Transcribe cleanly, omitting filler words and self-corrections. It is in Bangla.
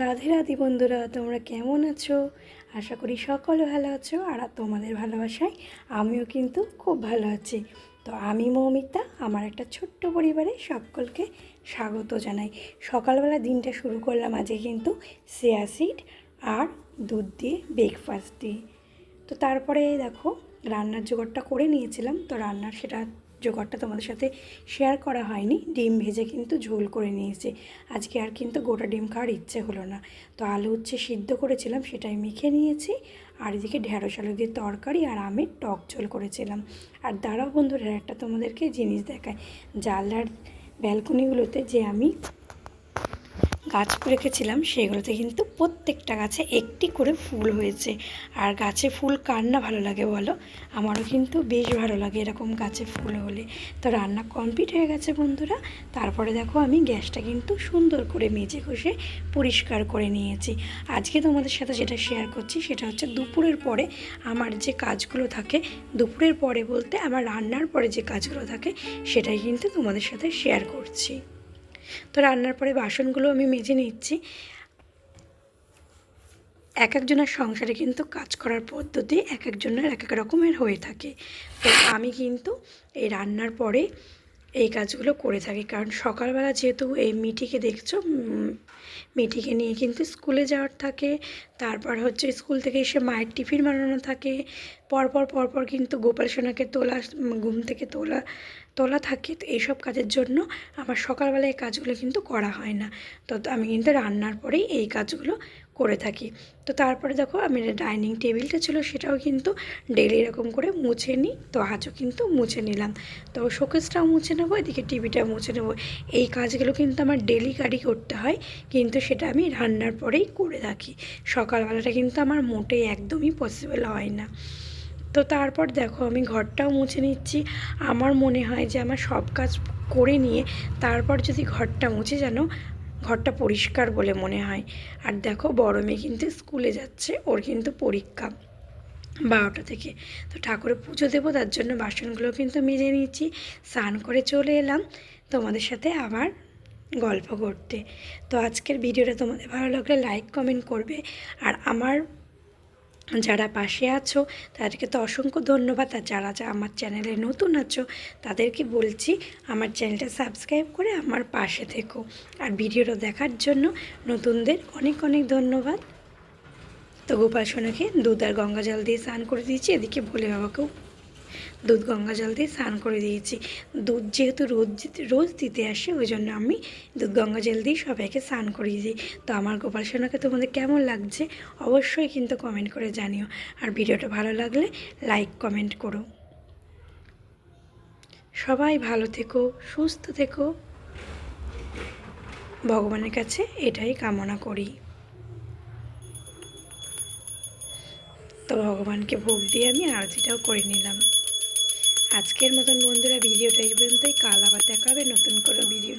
রাধে রাধে বন্ধুরা, তোমরা কেমন আছো? আশা করি সকলে ভালো আছো। আর তোমাদের ভালোবাসায় আমিও কিন্তু খুব ভালো আছি। তো আমি মৌমিতা, আমার একটা ছোট্ট পরিবারে সকলকে স্বাগত জানাই। সকালবেলা দিনটা শুরু করলাম আজকে কিন্তু চিয়া সিড আর দুধ দিয়ে ব্রেকফাস্ট দিয়ে। তো তারপরে দেখো রান্নার জোগাড়টা করে নিয়েছিলাম। তো রান্নার সেটা জোগাড়টা তোমাদের সাথে শেয়ার করা হয়নি। ডিম ভেজে কিন্তু ঝোল করে নিয়েছি। আজকে আর কিন্তু গোটা ডিম খাওয়ার ইচ্ছে হলো না। তো আলু হচ্ছে সিদ্ধ করেছিলাম, সেটাই মেখে নিয়েছি। আর এদিকে ঢেঁড়স আলু দিয়ে তরকারি আর আমের টক ঝোল করেছিলাম। আর দাঁড়াও বন্ধুরা, একটা তোমাদেরকে জিনিস দেখায়। জানলার ব্যালকনিগুলোতে যে আমি গাছ রেখেছিলাম সেগুলোতে কিন্তু প্রত্যেকটা গাছে একটি করে ফুল হয়েছে। আর গাছে ফুল কার না ভালো লাগে বলো? আমারও কিন্তু বেশ ভালো লাগে এরকম গাছে ফুল হলে। তো রান্না কমপ্লিট হয়ে গেছে বন্ধুরা। তারপরে দেখো আমি গ্যাসটা কিন্তু সুন্দর করে মেজে ঘষে পরিষ্কার করে নিয়েছি। আজকে তোমাদের সাথে যেটা শেয়ার করছি সেটা হচ্ছে দুপুরের পরে আমার যে কাজগুলো থাকে, দুপুরের পরে বলতে আমার রান্নার পরে যে কাজগুলো থাকে সেটাই কিন্তু তোমাদের সাথে শেয়ার করছি। তো রান্নার পরে বাসনগুলো আমি মেজে নিচ্ছি। এক একজনের সংসারে কিন্তু কাজ করার পদ্ধতি এক একজনের এক এক রকমের হয়ে থাকে। তো আমি কিন্তু এই রান্নার পরে এই কাজগুলো করে থাকি, কারণ সকালবেলা যেহেতু এই মিঠিকে দেখছো, মিঠিকে নিয়ে কিন্তু স্কুলে যাওয়ার থাকে। তারপর হচ্ছে স্কুল থেকে এসে মায়ের টিফিন বানানো থাকে। পরপর কিন্তু গোপাল সোনাকে তোলা, ঘুম থেকে তোলা থাকে। তো এইসব কাজের জন্য আমার সকালবেলা এই কাজগুলো কিন্তু করা হয় না। তো আমি কিন্তু রান্নার পরেই এই কাজগুলো করে থাকি। তো তারপরে দেখো আমি ডাইনিং টেবিলটা ছিল সেটাও কিন্তু ডেলি এরকম করে মুছে নিই। তো আজও কিন্তু মুছে নিলাম। তো শোকেসটাও মুছে নেবো, এদিকে টিভিটাও মুছে নেবো। এই কাজগুলো কিন্তু আমার ডেলি গাড়ি করতে হয়, কিন্তু সেটা আমি রান্নার পরেই করে থাকি। সকালবেলাটা কিন্তু আমার মোটেই একদমই পসিবল হয় না। তো তারপর দেখো আমি ঘরটাও মুছে নিচ্ছি। আমার মনে হয় যে আমার সব কাজ করে নিয়ে তারপর যদি ঘরটা মুছে, যেন ঘরটা পরিষ্কার বলে মনে হয়। আর দেখো বড় মেয়ে কিন্তু স্কুলে যাচ্ছে, ওর কিন্তু পরীক্ষা 12টা থেকে। তো ঠাকুরের পুজো দেবো, তার জন্য বাসনগুলো কিন্তু মেজে নিচ্ছি। স্নান করে চলে এলাম তোমাদের সাথে আবার গল্প করতে। তো আজকের ভিডিওটা তোমাদের ভালো লাগলে লাইক কমেন্ট করবে। আর আমার যারা পাশে আছো তাদেরকে তো অসংখ্য ধন্যবাদ। আর যারা আমার চ্যানেলে নতুন আছো তাদেরকে বলছি আমার চ্যানেলটা সাবস্ক্রাইব করে আমার পাশে থেকো। আর ভিডিওটা দেখার জন্য নতুনদের অনেক অনেক ধন্যবাদ। তো গোপাল সোনাকে দুধ আর গঙ্গা জল দিয়ে স্নান করে দিয়েছি। এদিকে ভোলে বাবাকেও দুধ গঙ্গা জল দিয়ে স্নান করে দিয়েছি। দুধ যেহেতু রোজ দিতে আসে, ওই জন্য আমি দুধ গঙ্গা জল দিয়ে সবাইকে স্নান করিয়ে দিই। তো আমার গোপাল সোনাকে তোমাদের কেমন লাগছে অবশ্যই কিন্তু কমেন্ট করে জানিও। আর ভিডিওটা ভালো লাগলে লাইক কমেন্ট করো। সবাই ভালো থেকো, সুস্থ থেকো, ভগবানের কাছে এটাই কামনা করি। তো ভগবানকে ভোগ দিয়ে আমি আরতিটাও করে নিলাম। আজকের মতন বন্ধুরা ভিডিওটা এই পর্যন্তই। কাল আবার দেখা হবে নতুন কোনো ভিডিও